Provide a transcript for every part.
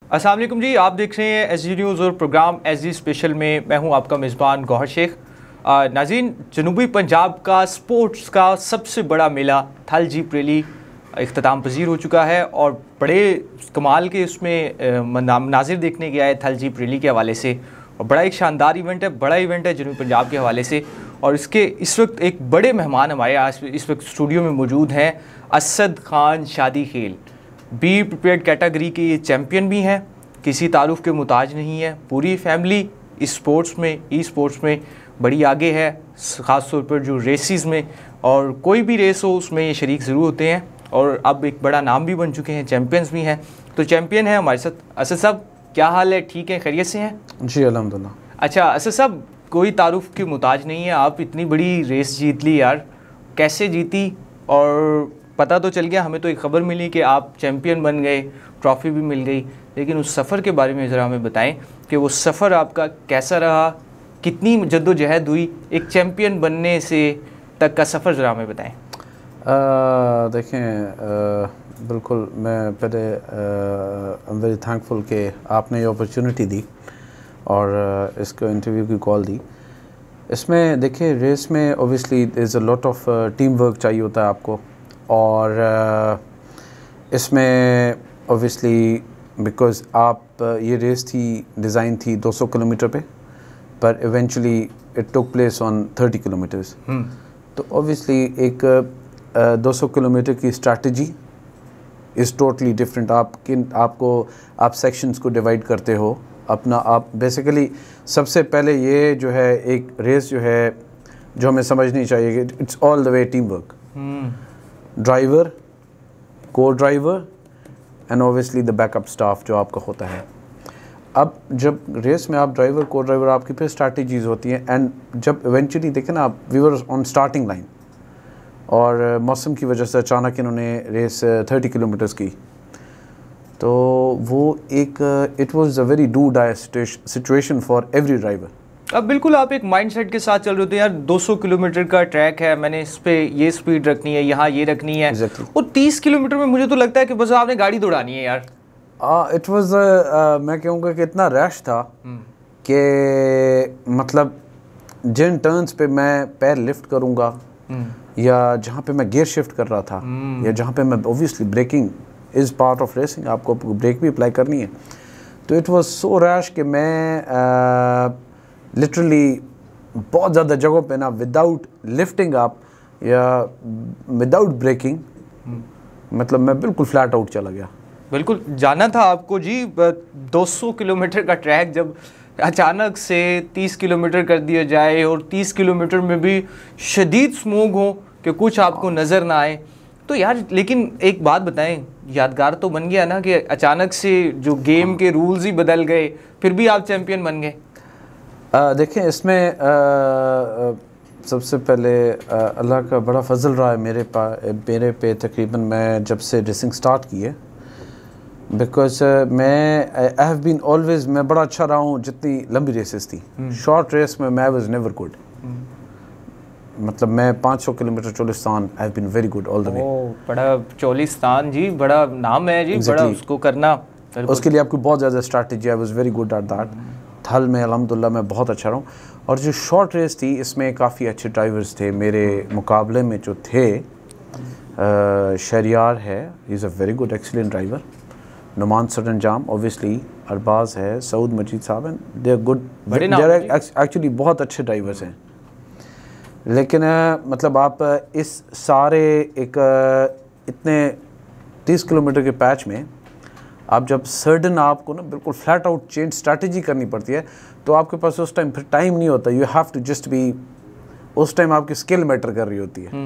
अस्सलाम वालेकुम जी, आप देख रहे हैं एसजी न्यूज़ और प्रोग्राम एसजी स्पेशल में मैं हूं आपका मेज़बान गौहर शेख। नाज़रीन, जनूबी पंजाब का स्पोर्ट्स का सबसे बड़ा मेला थल जीप रैली इख्तिताम पजीर हो चुका है और बड़े कमाल के उसमें नाज़िर देखने गया है थल जीप रैली के हवाले से। और बड़ा एक शानदार इवेंट है, बड़ा इवेंट है जनूबी पंजाब के हवाले से। और इसके इस वक्त एक बड़े मेहमान हमारे आज इस वक्त स्टूडियो में मौजूद हैं। असद खान शादी खेल बी प्रिपेयर्ड कैटेगरी के ये चैम्पियन भी हैं, किसी तारुफ के मुताज नहीं है। पूरी फैमिली इस स्पोर्ट्स में, ई स्पोर्ट्स में बड़ी आगे है, ख़ास तौर पर जो रेसेस में, और कोई भी रेस हो उसमें ये शरीक ज़रूर होते हैं और अब एक बड़ा नाम भी बन चुके हैं, चैम्पियंस भी हैं। तो चैम्पियन है हमारे साथ असद साहब। क्या हाल है? ठीक है, खैरियत से हैं? जी अल्हम्दुलिल्लाह। अच्छा असद साहब, कोई तारुफ के मुताज नहीं है, आप इतनी बड़ी रेस जीत ली यार, कैसे जीती? और पता तो चल गया, हमें तो एक ख़बर मिली कि आप चैम्पियन बन गए, ट्रॉफ़ी भी मिल गई, लेकिन उस सफ़र के बारे में ज़रा हमें बताएं कि वो सफ़र आपका कैसा रहा, कितनी जद्दोजहद हुई एक चैम्पियन बनने से तक का सफ़र, ज़रा हमें बताएं। देखें, बिल्कुल मैं पहले आई एम वेरी थैंकफुल कि आपने ये अपॉर्चुनिटी दी और इसको इंटरव्यू की कॉल दी। इसमें देखिए, रेस में obviously there is a lot of team work चाहिए होता है आपको, और इसमें ओबियसली बिकॉज़ आप ये रेस थी, डिज़ाइन थी 200 किलोमीटर पे, पर eventually it took place on 30 kilometres. तो ओबियसली एक 200 किलोमीटर की स्ट्रैटेजी इज़ टोटली डिफरेंट। आप सेक्शंस को डिवाइड करते हो अपना। आप बेसिकली सबसे पहले ये जो है एक रेस जो है जो हमें समझनी चाहिए कि it's all the way team work. Driver, co driver and obviously the backup staff जो आपका होता है। अब जब रेस में आप ड्राइवर, को ड्राइवर, आपकी फिर स्ट्रैटेजीज़ होती हैं, एंड जब इवेंचुअली देखें ना, आप we were on starting line और मौसम की वजह से अचानक इन्होंने रेस 30 किलोमीटर्स की, तो वो एक it was a very do die situation for every driver. अब बिल्कुल आप एक माइंडसेट के साथ चल रहे होते हैं यार, 200 किलोमीटर का ट्रैक है, मैंने इस पे ये स्पीड रखनी है, यहाँ ये रखनी है। और 30 किलोमीटर में मुझे तो लगता है कि बस आपने गाड़ी दौड़ानी है यार। इट वाज मैं कहूँगा कि इतना रश था कि मतलब जिन टर्न्स पे मैं पैर लिफ्ट करूँगा या जहाँ पे मैं गियर शिफ्ट कर रहा था या जहाँ पे मैं obviously breaking is part of racing, आपको ब्रेक भी अप्लाई करनी है, तो इट वाज सो रैश कि मैं लिटरली बहुत ज़्यादा जगहों पे ना विदाउट लिफ्टिंग अप या विदाउट ब्रेकिंग, मतलब मैं बिल्कुल फ्लैट आउट चला गया। बिल्कुल जाना था आपको जी, 200 किलोमीटर का ट्रैक जब अचानक से 30 किलोमीटर कर दिया जाए और 30 किलोमीटर में भी शदीद स्मोग हो कि कुछ आपको नज़र ना आए, तो यार लेकिन एक बात बताएं, यादगार तो बन गया ना कि अचानक से जो गेम के रूल्स ही बदल गए, फिर भी आप चैम्पियन बन गए। देखें, इसमें सबसे पहले अल्लाह का बड़ा फजल रहा है मेरे पे तकरीबन मैं जब से रेसिंग स्टार्ट की है, बिकॉज मैं आई हैव बीन ऑलवेज, मैं बड़ा अच्छा रहा हूँ जितनी लंबी रेसेस थी। शॉर्ट रेस में मैं वाज नेवर गुड, मतलब मैं 500 kilometre Cholistan I have been very good all the way. बड़ा चोलिस्तान जी, बड़ा नाम है जी, बड़ा उसको करना, उसके लिए आपको बहुत ज़्यादा strategy, I was very good at that. थल में अल्हम्दुलिल्लाह मैं बहुत अच्छा रहा हूँ। और जो शॉर्ट रेस थी इसमें काफ़ी अच्छे ड्राइवर्स थे मेरे मुकाबले में जो थे। शरियार है, he is a very good excellent driver. Nauman सरंजाम ऑब्वियसली, अरबाज है, सऊद मजीद साहब हैं, they are good, they are actually बहुत अच्छे ड्राइवर्स हैं। लेकिन मतलब आप इस सारे एक इतने 30 किलोमीटर के पैच में आप जब सडन आपको ना बिल्कुल फ्लैट आउट चेंज स्ट्रैटेजी करनी पड़ती है, तो आपके पास उस टाइम फिर टाइम नहीं होता। You have to just be, उस टाइम आपकी स्किल मैटर कर रही होती है।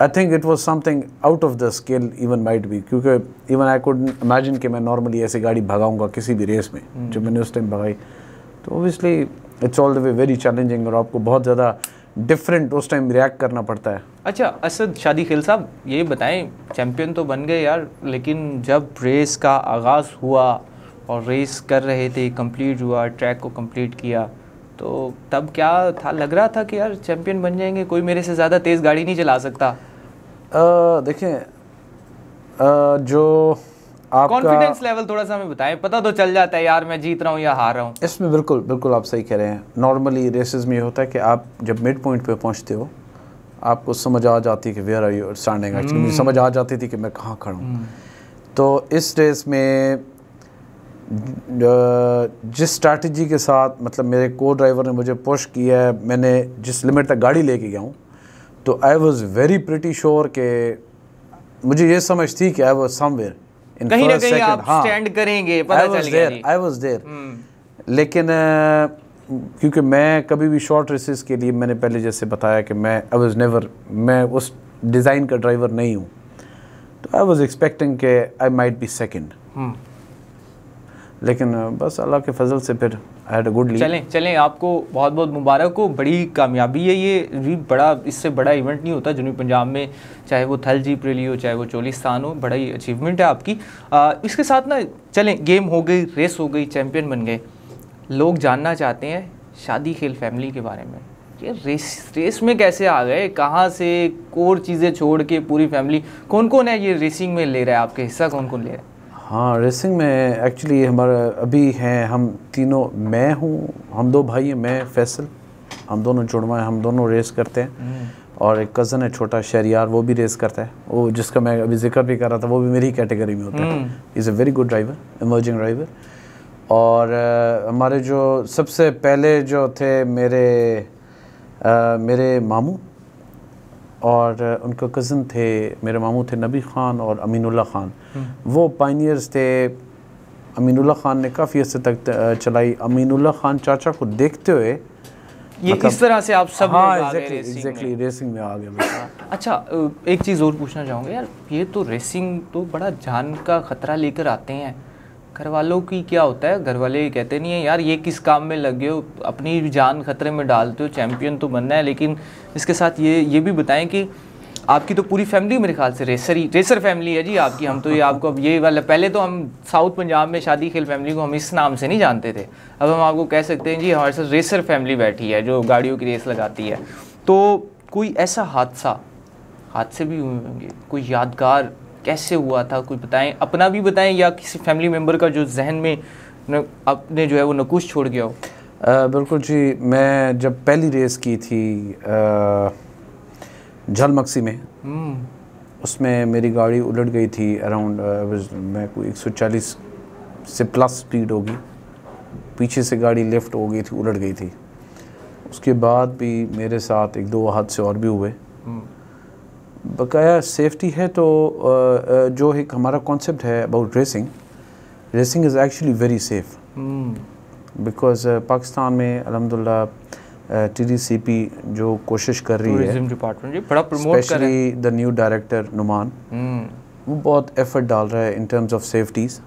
I think it was something out of the skill even might be, क्योंकि इवन आई कुड इमेजिन कि मैं नॉर्मली ऐसे गाड़ी भगाऊंगा किसी भी रेस में जब मैंने उस टाइम भगाई, तो obviously it's all the way very challenging और आपको बहुत ज़्यादा डिफरेंट उस टाइम रिएक्ट करना पड़ता है। अच्छा असद शादी खेल साहब, ये बताएं, चैम्पियन तो बन गए यार, लेकिन जब रेस का आगाज़ हुआ और रेस कर रहे थे, कंप्लीट हुआ, ट्रैक को कंप्लीट किया, तो तब क्या था? लग रहा था कि यार चैम्पियन बन जाएंगे, कोई मेरे से ज़्यादा तेज़ गाड़ी नहीं चला सकता? देखें, जो आपका कॉन्फिडेंस लेवल थोड़ा सा हमें बताएं, पता तो चल जाता है यार मैं जीत रहा हूँ या हार रहा हूँ। इसमें बिल्कुल बिल्कुल आप सही कह रहे हैं। नॉर्मली रेसेस में ये होता है कि आप जब मिड पॉइंट पे पहुंचते हो आपको समझ आ जाती है कि where are you standing. Actually मुझे समझ आ जाती थी कि मैं कहाँ खड़ा हूँ। तो इस रेस में जिस स्ट्रैटेजी के साथ मतलब मेरे को ड्राइवर ने मुझे पुश किया है, मैंने जिस लिमिट तक गाड़ी लेके गया हूँ, तो I was very pretty sure कि मुझे ये समझ थी कि आई वाज समवेयर इन कहीं ना फर्स्ट कहीं सेकंड। आप स्टैंड करेंगे, पता चल गया जी। आई वाज देयर। लेकिन क्योंकि मैं कभी भी शॉर्ट रेसेस के लिए, मैंने पहले जैसे बताया कि मैं आई वाज नेवर, मैं उस डिज़ाइन का ड्राइवर नहीं हूँ, तो आई वाज एक्सपेक्टिंग कि आई माइट बी सेकंड। लेकिन बस अल्लाह के फजल से फिर I had a good lead. चलें आपको बहुत बहुत मुबारक हो, बड़ी कामयाबी है ये भी। बड़ा, इससे बड़ा इवेंट नहीं होता जनूबी पंजाब में, चाहे वो थल जीप रैली हो चाहे वो चोलिस्तान हो, बड़ा ही अचीवमेंट है आपकी। इसके साथ ना चलें, गेम हो गई, रेस हो गई, चैम्पियन बन गए। लोग जानना चाहते हैं शादी खेल फैमिली के बारे में। ये रेस में कैसे आ गए, कहाँ से, और चीज़ें छोड़ के पूरी फैमिली, कौन कौन है ये रेसिंग में ले रहा है आपके हिस्सा, कौन कौन ले रहा है? हाँ, रेसिंग में एक्चुअली हमारा अभी हैं हम तीनों, मैं हूँ, हम दो भाई हैं, मैं फैसल, हम दोनों जुड़वा हैं, हम दोनों रेस करते हैं। और एक कज़न है छोटा शहरियार, वो भी रेस करता है, वो जिसका मैं अभी जिक्र भी कर रहा था, वो भी मेरी कैटेगरी में होता है। Is a very good driver, emerging driver. और हमारे जो सबसे पहले जो थे मेरे मामू और उनका कज़न थे, मेरे मामू थे नबी ख़ान और अमीनुल्लाह ख़ान। वो पायनियर्स थे। अमीनुल्लाह ख़ान ने काफ़ी अर्से तक चलाई। अमीनुल्लाह ख़ान चाचा को देखते हुए ये मतलब, इस तरह से आप सब एग्जैक्टली रेसिंग में आ गए। अच्छा, एक चीज़ और पूछना चाहूँगा यार, ये तो रेसिंग तो बड़ा जान का ख़तरा लेकर आते हैं। घर वालों की क्या होता है, घर वाले कहते नहीं है यार ये किस काम में लग गए हो, अपनी जान खतरे में डालते हो, चैंपियन तो बनना है। लेकिन इसके साथ ये भी बताएं कि आपकी तो पूरी फैमिली मेरे ख्याल से रेसर फैमिली है जी आपकी। हम तो ये आपको अब ये वाला, पहले तो हम साउथ पंजाब में शादी खेल फैमिली को हम इस नाम से नहीं जानते थे, अब हम आपको कह सकते हैं जी हमारे साथ रेसर फैमिली बैठी है जो गाड़ियों की रेस लगाती है। तो कोई ऐसा हादसे भी हुए होंगे, कोई यादगार कैसे हुआ था, कोई बताएं, अपना भी बताएं या किसी फैमिली मेम्बर का जो जहन में अपने जो है वो नकुश छोड़ गया हो। बिल्कुल जी, मैं जब पहली रेस की थी झलमक्सी में, उसमें मेरी गाड़ी उलट गई थी अराउंड, मैं कोई 140 से प्लस स्पीड होगी, पीछे से गाड़ी लेफ़्ट हो गई थी, उलट गई थी। उसके बाद भी मेरे साथ एक दो हादसे और भी हुए। बकाया सेफ्टी है तो जो एक हमारा कॉन्सेप्ट है about racing is actually very safe, because Pakistan में अल्हम्दुलिल्लाह TDCP जो कोशिश कर रही है, टूरिज्म डिपार्टमेंट जी बड़ा प्रमोट कर रहा है, specially the new director Numan, वो बहुत एफर्ट डाल रहा है इन टर्म्स ऑफ सेफ्टीज़।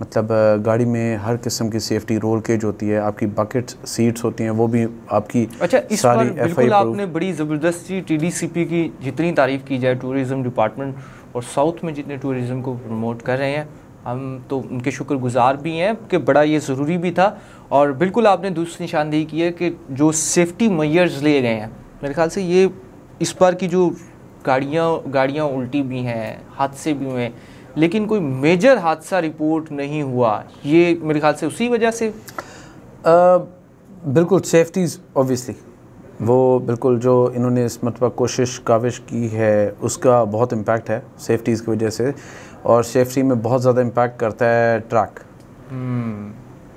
मतलब गाड़ी में हर किस्म की सेफ्टी, रोल केज होती है, आपकी बकेट सीट्स होती हैं, वो भी आपकी इस सारी पर बिल्कुल आपने बड़ी ज़बरदस्त TDCP की जितनी तारीफ़ की जाए, टूरिज़म डिपार्टमेंट और साउथ में जितने टूरिज़म को प्रमोट कर रहे हैं, हम तो उनके शुक्रगुजार भी हैं कि बड़ा ये ज़रूरी भी था। और बिल्कुल आपने दूसरी निशानदेही की है कि जो सेफ्टी मेजर्स लिए गए हैं, मेरे ख्याल से ये इस बार की जो गाड़ियाँ उल्टी भी हैं, हादसे भी हुए, लेकिन कोई मेजर हादसा रिपोर्ट नहीं हुआ, ये मेरे ख्याल से उसी वजह से। बिल्कुल सेफ्टीज़ ऑब्वियसली वो बिल्कुल जो इन्होंने इस मरतबा कोशिश काविश की है उसका बहुत इम्पैक्ट है सेफ्टीज़ की वजह से। और सेफ्टी में बहुत ज़्यादा इम्पैक्ट करता है ट्रैक,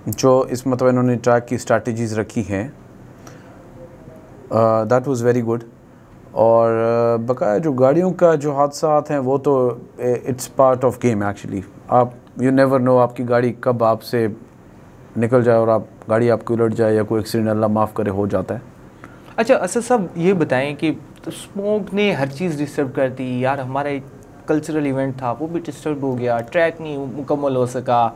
जो इस मतलब इन्होंने ट्रैक की स्ट्रैटेजीज़ रखी हैं, दैट वाज वेरी गुड। और बकाया जो गाड़ियों का जो हादसात हैं वो तो it's part of game actually. आप यू नेवर नो आपकी गाड़ी कब आपसे निकल जाए और गाड़ी आपकी उलट जाए या कोई एक्सीडेंट अल्लाह माफ़ करे हो जाता है। अच्छा असद साहब ये बताएं कि तो स्मोक ने हर चीज़ डिस्टर्ब कर दी यार, हमारा एक कल्चरल इवेंट था वो भी डिस्टर्ब हो गया, ट्रैक नहीं मुकम्मल हो सका,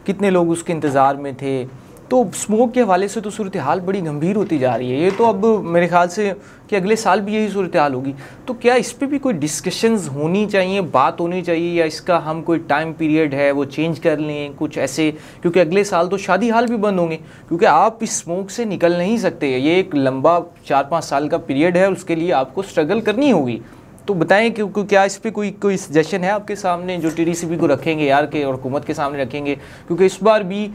कितने लोग उसके इंतज़ार में थे। तो स्मोक के हवाले से तो सूरत हाल बड़ी गंभीर होती जा रही है। ये तो अब मेरे ख्याल से कि अगले साल भी यही सूरत हाल होगी। तो क्या इस पर भी कोई डिस्कशंस होनी चाहिए, बात होनी चाहिए, या इसका हम कोई टाइम पीरियड है वो चेंज कर लें कुछ ऐसे, क्योंकि अगले साल तो शादी हाल भी बंद होंगे, क्योंकि आप इस स्मोक से निकल नहीं सकते। ये एक लंबा 4-5 साल का पीरियड है, उसके लिए आपको स्ट्रगल करनी होगी। तो बताएं कि क्या इस पर कोई सजेशन है आपके सामने जो टीडीसीपी को रखेंगे यार के और हुकूमत के सामने रखेंगे, क्योंकि इस बार भी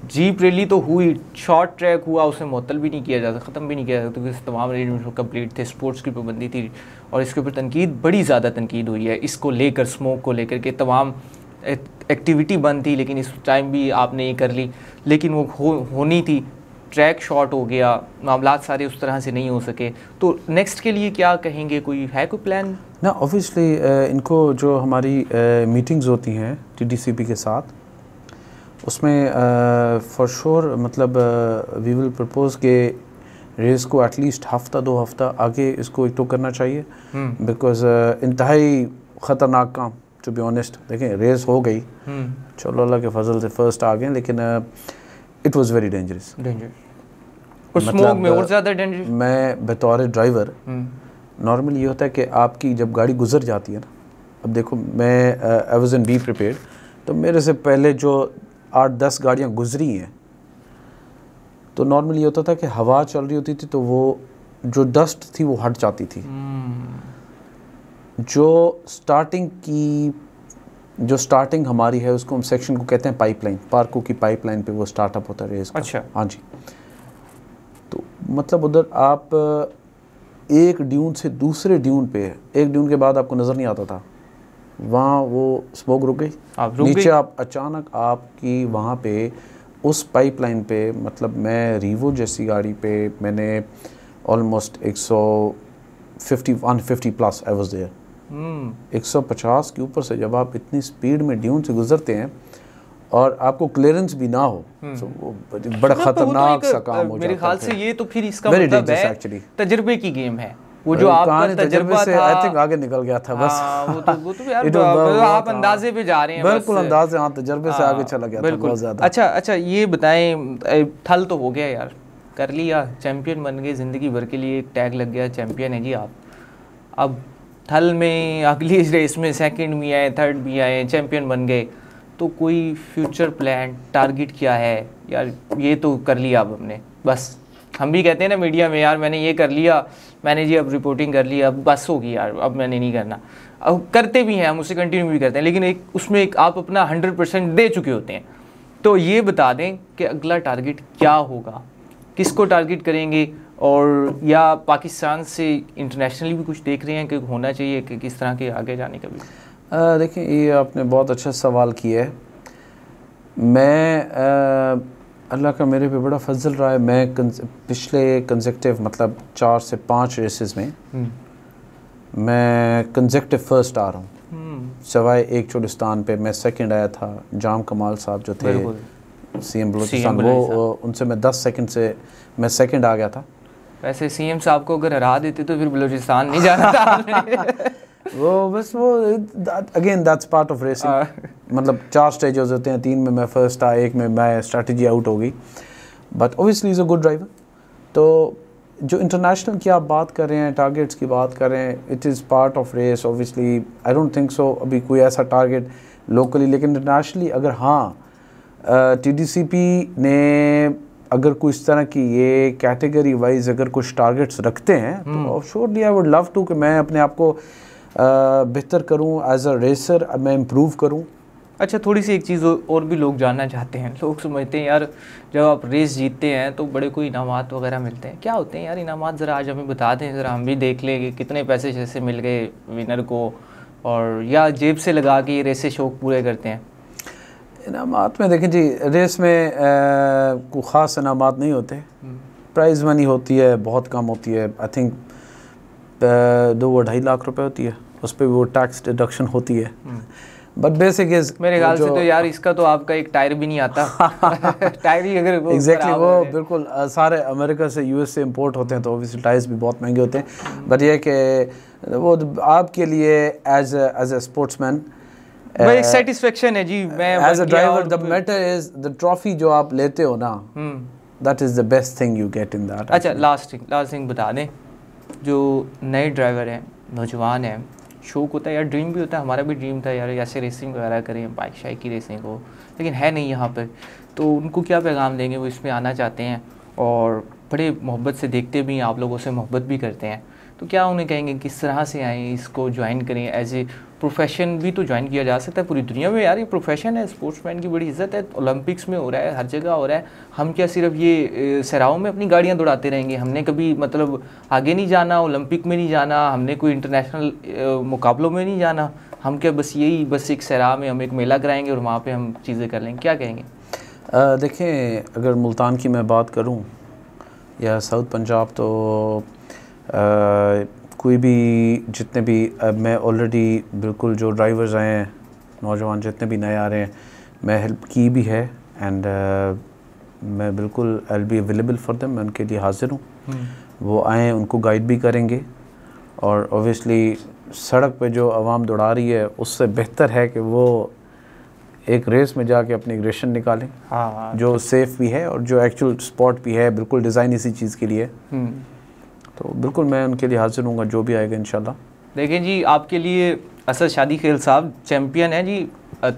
जीप रैली तो हुई, शॉर्ट ट्रैक हुआ, उसे मुअत्तल भी नहीं किया जा सकता, ख़त्म भी नहीं किया जा सकता, क्योंकि तमाम अरेंजमेंट कंप्लीट थे, स्पोर्ट्स की पाबंदी थी और इसके ऊपर तनकीद, बड़ी ज़्यादा तनकीद हुई है इसको लेकर, स्मोक को लेकर के तमाम एक्टिविटी बंद थी, लेकिन इस टाइम भी आपने ये कर ली, लेकिन वो होनी थी, ट्रैक शॉर्ट हो गया, मामला सारे उस तरह से नहीं हो सके, तो नेक्स्ट के लिए क्या कहेंगे, कोई प्लान? ना ऑब्वियसली इनको जो हमारी मीटिंग्स होती हैं टीडीसीपी के साथ, उसमें फॉर श्योर मतलब वी विल प्रपोज के रेस को एटलीस्ट हफ्ता 2 हफ्ता आगे इसको एक तो करना चाहिए, बिकॉज इंतहाई ख़तरनाक काम टू बी ऑनेस्ट। देखें रेस हो गई, चलो अल्लाह के फजल से फर्स्ट आ गए, लेकिन it was very dangerous. Smoke में और ज़्यादा डेंजरस। मैं बतौर ड्राइवर नॉर्मली ये होता है कि आपकी जब गाड़ी गुजर जाती है ना, अब देखो मैं I was in be prepared, तो मेरे से पहले जो 8-10 गाड़ियाँ गुजरी हैं, तो नॉर्मली ये होता था कि हवा चल रही होती थी तो वो जो डस्ट थी वो हट जाती थी। जो स्टार्टिंग हमारी है उसको हम सेक्शन को कहते हैं पाइपलाइन, पार्कों की पाइपलाइन पे वो स्टार्टअप होता है रेस का। अच्छा। हाँ जी। तो मतलब उधर आप एक ड्यून से दूसरे ड्यून पे, एक ड्यून के बाद आपको नज़र नहीं आता था, वहाँ वो स्मोक रुक गई, नीचे आप अचानक आपकी वहाँ पे उस पाइपलाइन पे, मतलब मैं रीवो जैसी गाड़ी पे मैंने almost 150 plus I was there, 150 के ऊपर से जब आप इतनी स्पीड में ड्यून से गुजरते हैं और आपको क्लियरेंस भी ना हो, तो वो बड़ा खतरनाक सा काम हो जाता है। मेरे ख्याल से ये तो फिर इसका मतलब है तजुर्बे की गेम है, वो जो आपका तजुर्बा था, आई थिंक आगे निकल गया था बस। वो तो यार आप अंदाजे पे जा रहे हैं, बिल्कुल अंदाजे, हाँ तजुर्बे से आगे चला गया था बहुत ज़्यादा। अच्छा ये बताएं, थल तो हो गया यार, कर लिया, चैंपियन बन गए, ज़िंदगी भर के लिए एक टैग लग गया, चैंपियन है जी आप। अब थल में अगली रेस में सेकंड भी आए, थर्ड भी आए, चैंपियन बन गए, तो कोई फ्यूचर प्लान, टारगेट क्या है यार? ये तो कर लिया अब हमने, बस हम भी कहते हैं ना मीडिया में, यार मैंने ये कर लिया, मैंने जी अब रिपोर्टिंग कर लिया, अब बस होगी यार, अब मैंने नहीं करना। अब करते भी हैं हम, उसे कंटिन्यू भी करते हैं, लेकिन उसमें एक आप अपना 100% दे चुके होते हैं। तो ये बता दें कि अगला टारगेट क्या होगा, किसको टारगेट करेंगे, और या पाकिस्तान से इंटरनेशनली भी कुछ देख रहे हैं कि होना चाहिए कि किस तरह के आगे जाने का भी? देखिए ये आपने बहुत अच्छा सवाल किया है। मैं अल्लाह का मेरे पे बड़ा फजल रहा है, मैं पिछले कंसेक्टिव मतलब 4 से 5 रेसेस में मैं कंसेक्टिव फर्स्ट आ रहा हूँ, सिवाय एक चोलिस्तान पे मैं सेकंड आया था। जाम कमाल साहब जो थे सीएम बलूचिस्तान, वो उनसे मैं 10 सेकंड से मैं सेकंड आ गया था। वैसे सीएम साहब को अगर हरा देते तो फिर बलूचिस्तान नहीं जाना था। वो बस वो again that's part of racing, मतलब 4 स्टेजेस होते हैं, 3 में मैं फर्स्ट आया, 1 में मैं स्ट्रेटजी आउट हो गई, but obviously is a good driver. तो जो इंटरनेशनल की आप बात कर रहे हैं, टारगेट्स की बात कर रहे हैं, it is part of race obviously. I don't think so अभी कोई ऐसा टारगेट लोकली, लेकिन इंटरनेशनली अगर हाँ टीडीसीपी ने अगर कोई इस तरह की ये कैटेगरी वाइज अगर कुछ टारगेट्स रखते हैं तो surely I would love to कि मैं अपने आप को बेहतर करूं एज अ रेसर, मैं इम्प्रूव करूं। अच्छा थोड़ी सी एक चीज़ और भी लोग जानना चाहते हैं, लोग समझते हैं यार जब आप रेस जीतते हैं तो बड़े कोई इनामात वगैरह मिलते हैं, क्या होते हैं यार इनामात? ज़रा आज हमें बता दें, ज़रा हम भी देख लें कि कितने पैसे जैसे मिल गए विनर को, और या जेब से लगा के ये रेसे शौक पूरे करते हैं? इनामात में देखें जी, रेस में कोई ख़ास इनामात नहीं होते, प्राइज़ मनी होती है, बहुत कम होती है, आई थिंक 2-2.5 लाख रुपए होती है, उस पर वो टैक्स डिडक्शन होती है। बट बेसिक इज मेरे ख्याल से तो यार इसका तो आपका एक टायर भी नहीं आता। टायर ही अगर एग्जैक्टली वो बिल्कुल सारे अमेरिका से यूएस से इंपोर्ट होते हैं, तो ऑब्वियसली टायर्स भी बहुत महंगे होते हैं। बट ये कि वो आपके लिए एज अ स्पोर्ट्समैन एक सेटिस्फेक्शन है जी। मैं as a driver the matter is the trophy जो आप लेते हो ना, that is the best thing you get in that. अच्छा लास्ट थिंग बता दें, जो नए ड्राइवर हैं, नौजवान हैं, शौक होता है यार, ड्रीम भी होता है, हमारा भी ड्रीम था यार ऐसे रेसिंग वगैरह करें, बाइक शाइक की रेसिंग हो, लेकिन है नहीं यहाँ पर, तो उनको क्या पैगाम देंगे? वो इसमें आना चाहते हैं और बड़े मोहब्बत से देखते भी हैं, आप लोगों से मोहब्बत भी करते हैं, तो क्या उन्हें कहेंगे किस तरह से आएँ, इसको ज्वाइन करें, एज ए प्रोफेशन भी तो ज्वाइन किया जा सकता है पूरी दुनिया में यार, ये प्रोफेशन है, स्पोर्ट्समैन की बड़ी इज्जत है, ओलंपिक्स में हो रहा है, हर जगह हो रहा है। हम क्या सिर्फ ये सराहों में अपनी गाड़ियाँ दौड़ाते रहेंगे? हमने कभी मतलब आगे नहीं जाना, ओलंपिक में नहीं जाना, हमने कोई इंटरनेशनल मुकाबलों में नहीं जाना, हम क्या बस यही बस एक सराह में हम एक मेला कराएंगे और वहाँ पे हम चीज़ें कर लेंगे? क्या कहेंगे? देखें, अगर मुल्तान की मैं बात करूं या साउथ पंजाब, तो कोई भी जितने भी मैं ऑलरेडी बिल्कुल जो ड्राइवर्स आए हैं, नौजवान जितने भी नए आ रहे हैं, मैं हेल्प की भी है एंड मैं बिल्कुल I will be available for them, मैं उनके लिए हाजिर हूँ। वो आएँ, उनको गाइड भी करेंगे और ऑब्वियसली सड़क पे जो आवाम दौड़ा रही है उससे बेहतर है कि वो एक रेस में जाके अपनी एग्रेशन निकालें। हाँ, जो सेफ़ भी है और जो एक्चुअल स्पॉट भी है, बिल्कुल डिज़ाइन इसी चीज़ के लिए। तो बिल्कुल मैं उनके लिए हाजिर हूँगा, जो भी आएगा इंशाल्लाह। देखें जी, आपके लिए असद शादी खेल साहब चैम्पियन है जी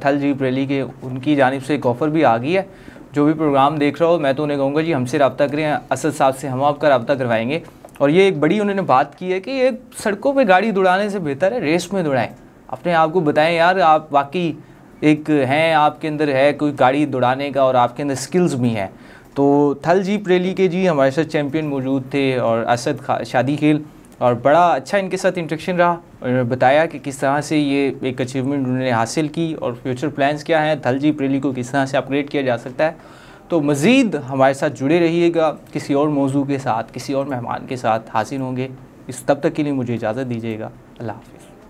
थल जीप रैली के, उनकी जानिब से एक ऑफ़र भी आ गई है। जो भी प्रोग्राम देख रहा हो, मैं तो उन्हें कहूँगा जी हमसे रब्ता करें, असद साहब से हम आपका रब्ता करवाएंगे। और ये एक बड़ी उन्होंने बात की है कि ये सड़कों पे गाड़ी दौड़ाने से बेहतर है रेस में दौड़ाएं। अपने आप को बताएं यार, आप वाकई एक हैं, आपके अंदर है कोई गाड़ी दौड़ाने का और आपके अंदर स्किल्स भी हैं। तो थल जीप रैली के जी हमारे साथ चैम्पियन मौजूद थे और असद शादी खेल, और बड़ा अच्छा इनके साथ इंटरेक्शन रहा। और बताया कि किस तरह से ये एक अचीवमेंट उन्होंने हासिल की और फ्यूचर प्लान्स क्या हैं, थल जीप रैली को किस तरह से अपग्रेड किया जा सकता है। तो मज़ीद हमारे साथ जुड़े रहिएगा, किसी और मौजू के साथ, किसी और मेहमान के साथ हासिल होंगे। इस तब तक के लिए मुझे इजाज़त दीजिएगा। अल्लाह हाफ़िज़।